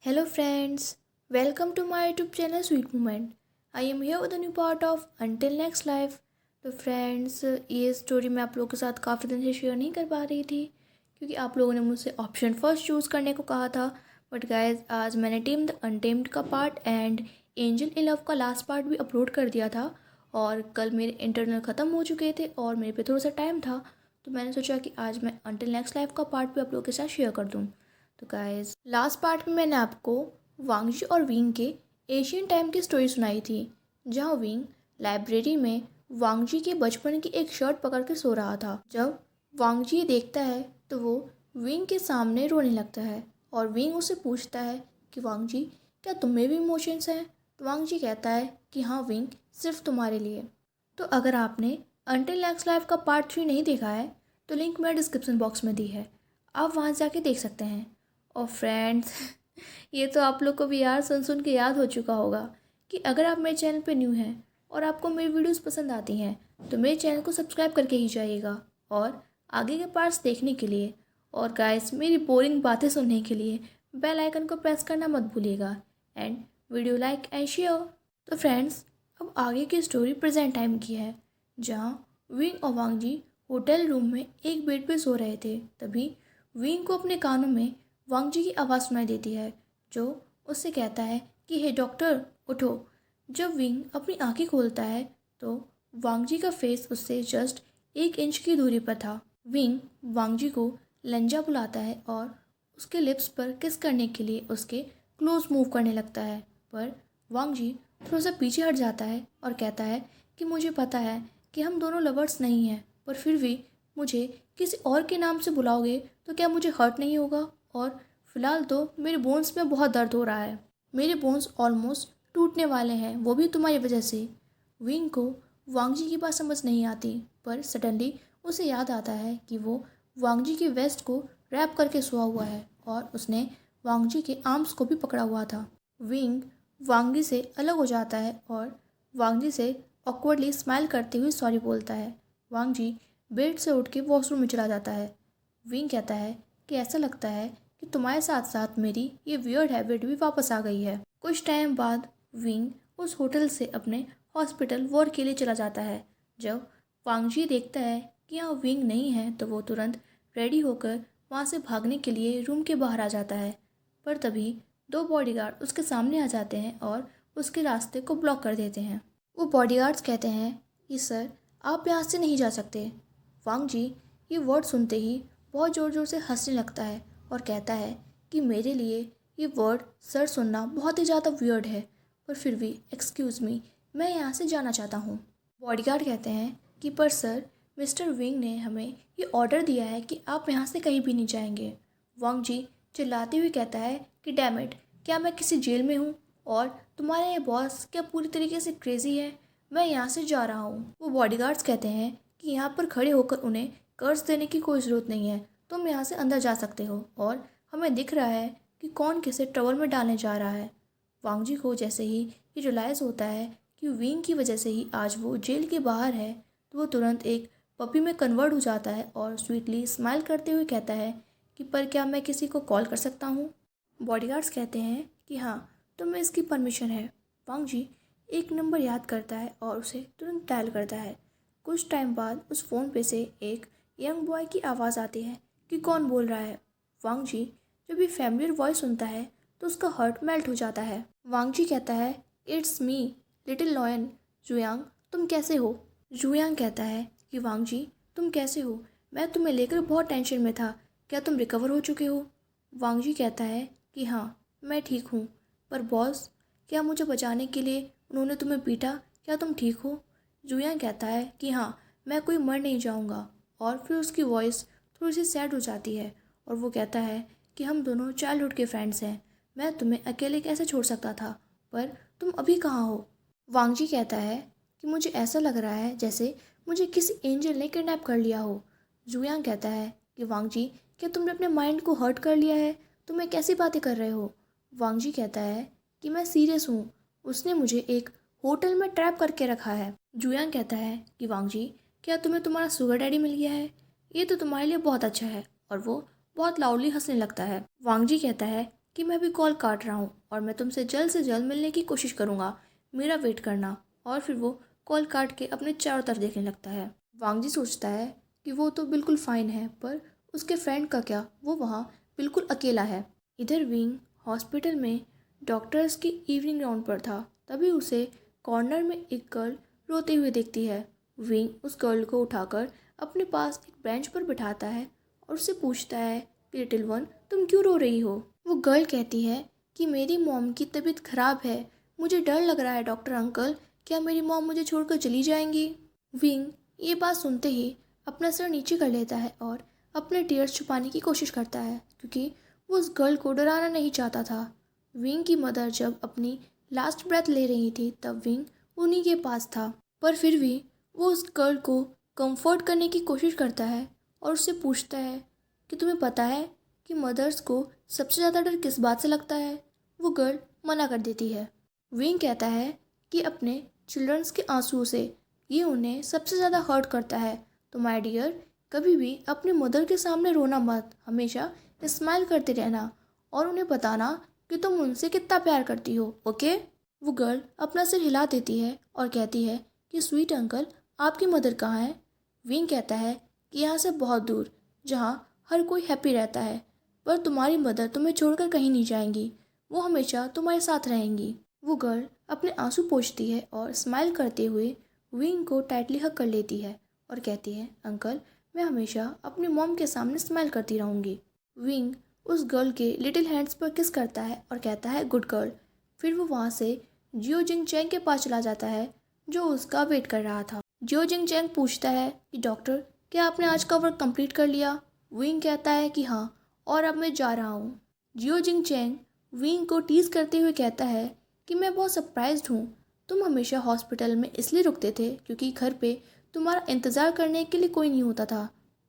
Hello friends, welcome to my YouTube channel Sweet Moment. I am here with a new part of Until Next Life. तो friends ये story मैं आप लोगों के साथ काफ़ी दिन से शेयर नहीं कर पा रही थी क्योंकि आप लोगों ने मुझसे ऑप्शन फर्स्ट चूज़ करने को कहा था। बट गाइज आज मैंने टीम द अनटेम्ड का part and angel in love का लास्ट पार्ट भी अपलोड कर दिया था और कल मेरे इंटरनल ख़त्म हो चुके थे और मेरे पे थोड़ा सा टाइम था, तो मैंने सोचा कि आज मैं अंटिल नेक्स्ट लाइफ का पार्ट भी आप लोगों के साथ शेयर कर दूँ। तो गाइस लास्ट पार्ट में मैंने आपको वांगजी और विंग के एशियन टाइम की स्टोरी सुनाई थी, जहाँ विंग लाइब्रेरी में वांगजी के बचपन की एक शर्ट पकड़ के सो रहा था। जब वांगजी देखता है तो वो विंग के सामने रोने लगता है और विंग उससे पूछता है कि वांगजी क्या तुम्हें भी इमोशंस हैं? तो वांगजी कहता है कि हाँ विंग, सिर्फ तुम्हारे लिए। तो अगर आपने अंटिल नेक्स्ट लाइफ का पार्ट 3 नहीं देखा है तो लिंक मैं डिस्क्रिप्शन बॉक्स में दी है, आप वहाँ जाके देख सकते हैं। और फ्रेंड्स ये तो आप लोग को भी यार सुन के याद हो चुका होगा कि अगर आप मेरे चैनल पे न्यू हैं और आपको मेरी वीडियोस पसंद आती हैं तो मेरे चैनल को सब्सक्राइब करके ही जाइएगा और आगे के पार्ट्स देखने के लिए और गाइस मेरी बोरिंग बातें सुनने के लिए बेल आइकन को प्रेस करना मत भूलिएगा and video like and share. तो फ्रेंड्स अब आगे की स्टोरी प्रेजेंट टाइम की है, जहाँ विंग और वांगजी होटल रूम में एक बेड पे सो रहे थे। तभी विंग को अपने कानों में वांगजी की आवाज़ सुनाई देती है, जो उससे कहता है कि हे डॉक्टर उठो। जब विंग अपनी आंखें खोलता है तो वांगजी का फेस उससे जस्ट 1 इंच की दूरी पर था। विंग वांगजी को लंजा बुलाता है और उसके लिप्स पर किस करने के लिए उसके क्लोज मूव करने लगता है, पर वांगजी थोड़ा सा पीछे हट जाता है और कहता है कि मुझे पता है कि हम दोनों लवर्स नहीं हैं, पर फिर भी मुझे किसी और के नाम से बुलाओगे तो क्या मुझे हर्ट नहीं होगा? और फिलहाल तो मेरे बोन्स में बहुत दर्द हो रहा है, मेरे बोन्स ऑलमोस्ट टूटने वाले हैं, वो भी तुम्हारी वजह से। विंग को वांगजी की बात समझ नहीं आती, पर सडनली उसे याद आता है कि वो वांगजी की वेस्ट को रैप करके सोया हुआ है और उसने वांगजी के आर्म्स को भी पकड़ा हुआ था। विंग वांगजी से अलग हो जाता है और वांगजी से ऑकवर्डली स्माइल करते हुए सॉरी बोलता है। वांगजी बेड से उठ के वॉशरूम में चला जाता है। विंग कहता है कि ऐसा लगता है कि तुम्हारे साथ साथ मेरी ये वियर्ड हैबिट भी वापस आ गई है। कुछ टाइम बाद विंग उस होटल से अपने हॉस्पिटल वर्क के लिए चला जाता है। जब वांगजी देखता है कि यहाँ विंग नहीं है तो वो तुरंत रेडी होकर वहाँ से भागने के लिए रूम के बाहर आ जाता है, पर तभी 2 बॉडीगार्ड उसके सामने आ जाते हैं और उसके रास्ते को ब्लॉक कर देते हैं। वो बॉडीगार्ड्स कहते हैं कि सर आप यहाँ से नहीं जा सकते। वांगजी ये वर्ड सुनते ही बहुत ज़ोर ज़ोर से हंसने लगता है और कहता है कि मेरे लिए ये वर्ड सर सुनना बहुत ही ज़्यादा वियर्ड है, पर फिर भी एक्सक्यूज़ मी, मैं यहाँ से जाना चाहता हूँ। बॉडीगार्ड कहते हैं कि पर सर मिस्टर विंग ने हमें ये ऑर्डर दिया है कि आप यहाँ से कहीं भी नहीं जाएंगे। वांगजी चिल्लाते हुए कहता है कि डैम इट, क्या मैं किसी जेल में हूँ और तुम्हारा ये बॉस क्या पूरी तरीके से क्रेजी है? मैं यहाँ से जा रहा हूँ। वो बॉडीगार्ड्स कहते हैं कि यहाँ पर खड़े होकर उन्हें कर्ज देने की कोई ज़रूरत नहीं है, तुम यहाँ से अंदर जा सकते हो और हमें दिख रहा है कि कौन किसे ट्रबल में डालने जा रहा है। वांगजी को जैसे ही ये रियलाइज़ होता है कि विंग की वजह से ही आज वो जेल के बाहर है, तो वो तुरंत एक पपी में कन्वर्ट हो जाता है और स्वीटली स्माइल करते हुए कहता है कि पर क्या मैं किसी को कॉल कर सकता हूँ? बॉडीगार्ड्स कहते हैं कि हाँ, तुम्हें इसकी परमिशन है। वांगजी एक नंबर याद करता है और उसे तुरंत डायल करता है। कुछ टाइम बाद उस फ़ोन पे से एक यंग बॉय की आवाज़ आती है कि कौन बोल रहा है। वांगजी जब ये फैमिलियर वॉइस सुनता है तो उसका हार्ट मेल्ट हो जाता है। वांगजी कहता है इट्स मी लिटिल लॉयन, जुयांग तुम कैसे हो? जुयांग कहता है कि वांगजी तुम कैसे हो, मैं तुम्हें लेकर बहुत टेंशन में था, क्या तुम रिकवर हो चुके हो? वांगजी कहता है कि हाँ मैं ठीक हूँ, पर बॉस क्या मुझे बचाने के लिए उन्होंने तुम्हें पीटा, क्या तुम ठीक हो? जुयांग कहता है कि हाँ मैं कोई मर नहीं जाऊँगा, और फिर उसकी वॉइस थोड़ी सी सैड हो जाती है और वो कहता है कि हम दोनों चाइल्डहुड के फ्रेंड्स हैं, मैं तुम्हें अकेले कैसे छोड़ सकता था, पर तुम अभी कहाँ हो? वांगजी कहता है कि मुझे ऐसा लग रहा है जैसे मुझे किसी एंजल ने किडनैप कर लिया हो। जुयांग कहता है कि वांगजी क्या तुमने अपने माइंड को हर्ट कर लिया है, तुम्हें कैसी बातें कर रहे हो? वांगजी कहता है कि मैं सीरियस हूँ, उसने मुझे एक होटल में ट्रैप करके रखा है। जुयांग कहता है कि वांगजी क्या तुम्हें तुम्हारा सुगर डैडी मिल गया है, ये तो तुम्हारे लिए बहुत अच्छा है, और वो बहुत लाउडली हंसने लगता है। वांगजी कहता है कि मैं अभी कॉल काट रहा हूँ और मैं तुमसे जल्द से जल्द मिलने की कोशिश करूँगा, मेरा वेट करना। और फिर वो कॉल काट के अपने चारों तरफ देखने लगता है। वांग जी सोचता है कि वो तो बिल्कुल फाइन है, पर उसके फ्रेंड का क्या, वो वहाँ बिल्कुल अकेला है। इधर विंग हॉस्पिटल में डॉक्टर्स की इवनिंग राउंड पर था, तभी उसे कॉर्नर में एक गर्ल रोते हुए देखती है। विंग उस गर्ल को उठाकर अपने पास एक बेंच पर बिठाता है और उससे पूछता है कि लिटिल वन, तुम क्यों रो रही हो। वो गर्ल कहती है कि मेरी मॉम की तबीयत खराब है, मुझे डर लग रहा है डॉक्टर अंकल, क्या मेरी मॉम मुझे छोड़कर चली जाएंगी। विंग ये बात सुनते ही अपना सर नीचे कर लेता है और अपने टीयर्स छुपाने की कोशिश करता है, क्योंकि वो उस गर्ल को डराना नहीं चाहता था। विंग की मदर जब अपनी लास्ट ब्रेथ ले रही थी तब विंग उन्हीं के पास था, पर फिर भी वो उस गर्ल को कंफर्ट करने की कोशिश करता है और उससे पूछता है कि तुम्हें पता है कि मदर्स को सबसे ज़्यादा डर किस बात से लगता है। वो गर्ल मना कर देती है। विंग कहता है कि अपने चिल्ड्रंस के आंसुओं से ये उन्हें सबसे ज़्यादा हर्ट करता है। तो माय डियर, कभी भी अपने मदर के सामने रोना मत, हमेशा स्माइल करते रहना और उन्हें बताना कि तुम उनसे कितना प्यार करती हो, ओके। वो गर्ल अपना सिर हिला देती है और कहती है कि स्वीट अंकल, आपकी मदर कहाँ है। विंग कहता है कि यहाँ से बहुत दूर, जहाँ हर कोई हैप्पी रहता है, पर तुम्हारी मदर तुम्हें छोड़कर कहीं नहीं जाएंगी, वो हमेशा तुम्हारे साथ रहेंगी। वो गर्ल अपने आंसू पोंछती है और स्माइल करते हुए विंग को टाइटली हग कर लेती है और कहती है, अंकल, मैं हमेशा अपनी मॉम के सामने स्माइल करती रहूँगी। विंग उस गर्ल के लिटिल हैंड्स पर किस करता है और कहता है, गुड गर्ल। फिर वो वहाँ से जियो जिंग चैंग के पास चला जाता है, जो उसका वेट कर रहा था। जियो जिंग चैंग पूछता है कि डॉक्टर, क्या आपने आज का वर्क कंप्लीट कर लिया। विंग कहता है कि हाँ, और अब मैं जा रहा हूँ। जियो जिंग चैंग विंग को टीज करते हुए कहता है कि मैं बहुत सरप्राइज्ड हूँ, तुम हमेशा हॉस्पिटल में इसलिए रुकते थे क्योंकि घर पे तुम्हारा इंतज़ार करने के लिए कोई नहीं होता था,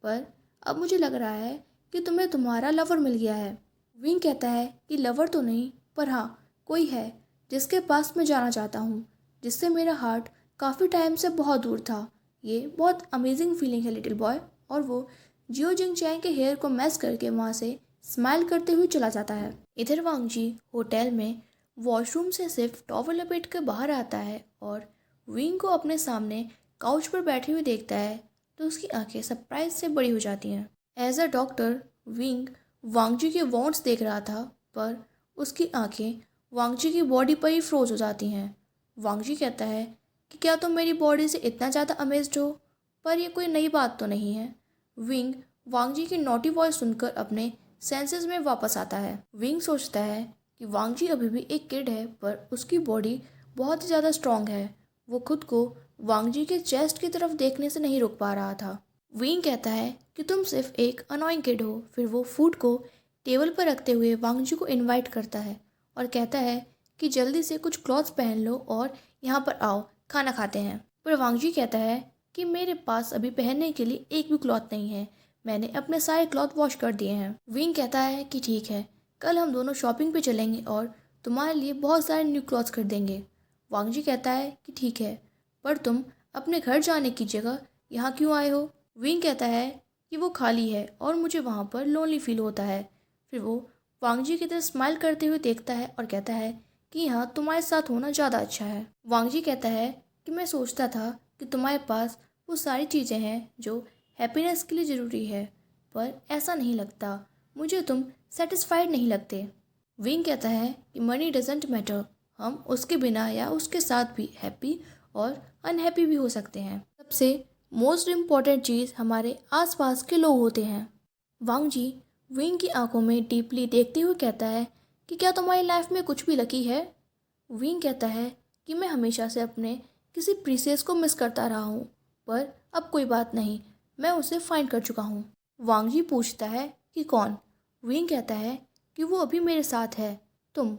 पर अब मुझे लग रहा है कि तुम्हें तुम्हारा लवर मिल गया है। विंग कहता है कि लवर तो नहीं, पर हाँ, कोई है जिसके पास मैं जाना चाहता हूँ, जिससे मेरा हार्ट काफ़ी टाइम से बहुत दूर था। ये बहुत अमेजिंग फीलिंग है लिटिल बॉय। और वो जियो जिंग चैंग के हेयर को मैस करके वहाँ से स्माइल करते हुए चला जाता है। इधर वांग जी होटल में वॉशरूम से सिर्फ टॉवल लपेट कर बाहर आता है और विंग को अपने सामने काउच पर बैठे हुए देखता है, तो उसकी आंखें सरप्राइज से बड़ी हो जाती हैं। एज अ डॉक्टर विंग वांग जी के वॉन्ट्स देख रहा था, पर उसकी आंखें वांग जी की बॉडी पर ही फ्रोज हो जाती हैं। वांग जी कहता है कि क्या तुम मेरी बॉडी से इतना ज़्यादा अमेज्ड हो, पर यह कोई नई बात तो नहीं है। विंग वांग जी की नॉटी वॉइस सुनकर अपने सेंसेस में वापस आता है। विंग सोचता है कि वांग जी अभी भी एक किड है, पर उसकी बॉडी बहुत ही ज़्यादा स्ट्रॉन्ग है। वो खुद को वांग जी के चेस्ट की तरफ देखने से नहीं रोक पा रहा था। विंग कहता है कि तुम सिर्फ एक अनोइंग किड हो। फिर वो फूड को टेबल पर रखते हुए वांग जी को इनवाइट करता है और कहता है कि जल्दी से कुछ क्लॉथ्स पहन लो और यहाँ पर आओ, खाना खाते हैं। पर वांग जी कहता है कि मेरे पास अभी पहनने के लिए एक भी क्लॉथ नहीं है, मैंने अपने सारे क्लॉथ वॉश कर दिए हैं। विंग कहता है कि ठीक है, कल हम दोनों शॉपिंग पे चलेंगे और तुम्हारे लिए बहुत सारे न्यू क्लॉथ्स खरीदेंगे। वांग जी कहता है कि ठीक है, पर तुम अपने घर जाने की जगह यहाँ क्यों आए हो। विंग कहता है कि वो खाली है और मुझे वहाँ पर लोनली फील होता है। फिर वो वांग जी की तरफ स्माइल करते हुए देखता है और कहता है कि यहाँ तुम्हारे साथ होना ज़्यादा अच्छा है। वांग जी कहता है कि मैं सोचता था कि तुम्हारे पास वो सारी चीज़ें हैं जो हैप्पीनेस के लिए ज़रूरी है, पर ऐसा नहीं लगता, मुझे तुम सेटिस्फाइड नहीं लगते। विंग कहता है कि मनी डजेंट मैटर, हम उसके बिना या उसके साथ भी हैप्पी और अनहैप्पी भी हो सकते हैं। सबसे मोस्ट इम्पॉर्टेंट चीज़ हमारे आसपास के लोग होते हैं। वांग जी विंग की आंखों में डीपली देखते हुए कहता है कि क्या तुम्हारी लाइफ में कुछ भी लकी है। विंग कहता है कि मैं हमेशा से अपने किसी प्रीसियस को मिस करता रहा हूँ, पर अब कोई बात नहीं, मैं उसे फाइंड कर चुका हूँ। वांग जी पूछता है कि कौन। विंग कहता है कि वो अभी मेरे साथ है, तुम।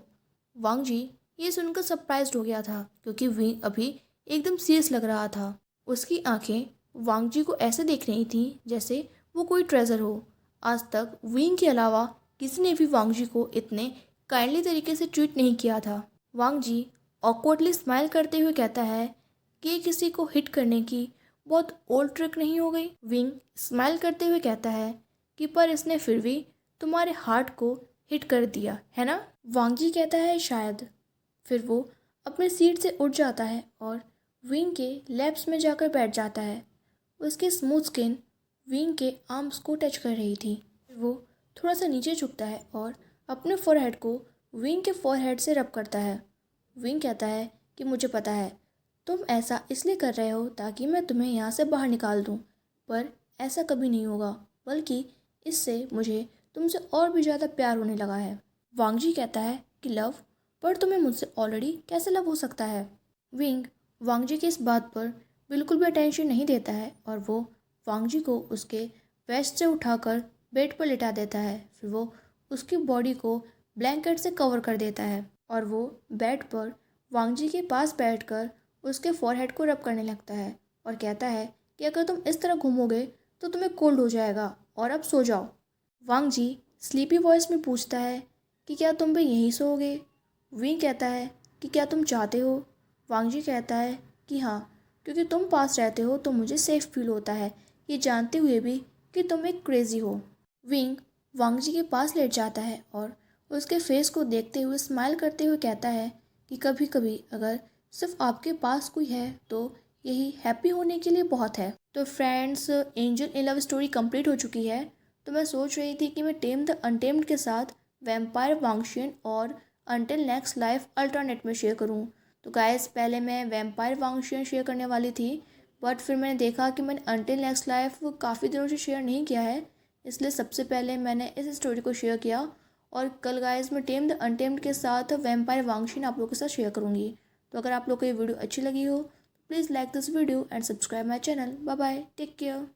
वांग जी ये सुनकर सरप्राइज्ड हो गया था, क्योंकि विंग अभी एकदम सीरियस लग रहा था। उसकी आंखें वांग जी को ऐसे देख रही थीं जैसे वो कोई ट्रेजर हो। आज तक विंग के अलावा किसी ने भी वांग जी को इतने काइंडली तरीके से ट्रीट नहीं किया था। वांग जी ऑकवर्डली स्माइल करते हुए कहता है कि ये किसी को हिट करने की बहुत ओल्ड ट्रिक नहीं हो गई। विंग स्माइल करते हुए कहता है कि पर इसने फिर भी तुम्हारे हार्ट को हिट कर दिया है ना। वांग जी कहता है शायद। फिर वो अपने सीट से उठ जाता है और विंग के लैप्स में जाकर बैठ जाता है। उसकी स्मूथ स्किन विंग के आर्म्स को टच कर रही थी। वो थोड़ा सा नीचे झुकता है और अपने फोरहेड को विंग के फोरहेड से रब करता है। विंग कहता है कि मुझे पता है तुम ऐसा इसलिए कर रहे हो ताकि मैं तुम्हें यहाँ से बाहर निकाल दूँ, पर ऐसा कभी नहीं होगा, बल्कि इससे मुझे तुमसे और भी ज़्यादा प्यार होने लगा है। वांग जी कहता है कि लव, पर तुम्हें मुझसे ऑलरेडी कैसे लव हो सकता है। विंग वांग जी की इस बात पर बिल्कुल भी अटेंशन नहीं देता है और वो वांग जी को उसके वेस्ट से उठाकर बेड पर लिटा देता है। फिर वो उसकी बॉडी को ब्लैंकेट से कवर कर देता है और वो बेड पर वांग जी के पास बैठकर उसके फॉरहेड को रब करने लगता है और कहता है कि अगर तुम इस तरह घूमोगे तो तुम्हें कोल्ड हो जाएगा और अब सो जाओ। वांग जी स्लीपी वॉइस में पूछता है कि क्या तुम भी यहीं सोओगे। विंग कहता है कि क्या तुम चाहते हो। वांग जी कहता है कि हाँ, क्योंकि तुम पास रहते हो तो मुझे सेफ फील होता है, ये जानते हुए भी कि तुम एक क्रेजी हो। विंग वांग जी के पास लेट जाता है और उसके फेस को देखते हुए स्माइल करते हुए कहता है कि कभी कभी अगर सिर्फ आपके पास कोई है तो यही हैप्पी होने के लिए बहुत है। तो friends, angel in love story complete हो चुकी है। तो मैं सोच रही थी कि मैं टेम द अनटेम्ड के साथ वैम्पायर वांगशियन और अंटिल नेक्स्ट लाइफ अल्टरनेट में शेयर करूं। तो गाइस, पहले मैं वैम्पायर वांगशियन शेयर करने वाली थी, बट फिर मैंने देखा कि मैंने अंटिल नेक्स्ट लाइफ काफ़ी दिनों से शेयर नहीं किया है, इसलिए सबसे पहले मैंने इस स्टोरी को शेयर किया। और कल गाइस मैं टेम द अनटेम्ड के साथ वैम्पायर वांगशियन आप लोगों के साथ शेयर करूँगी। तो अगर आप लोग को ये वीडियो अच्छी लगी हो, please like this video and subscribe my channel. Bye bye, take care.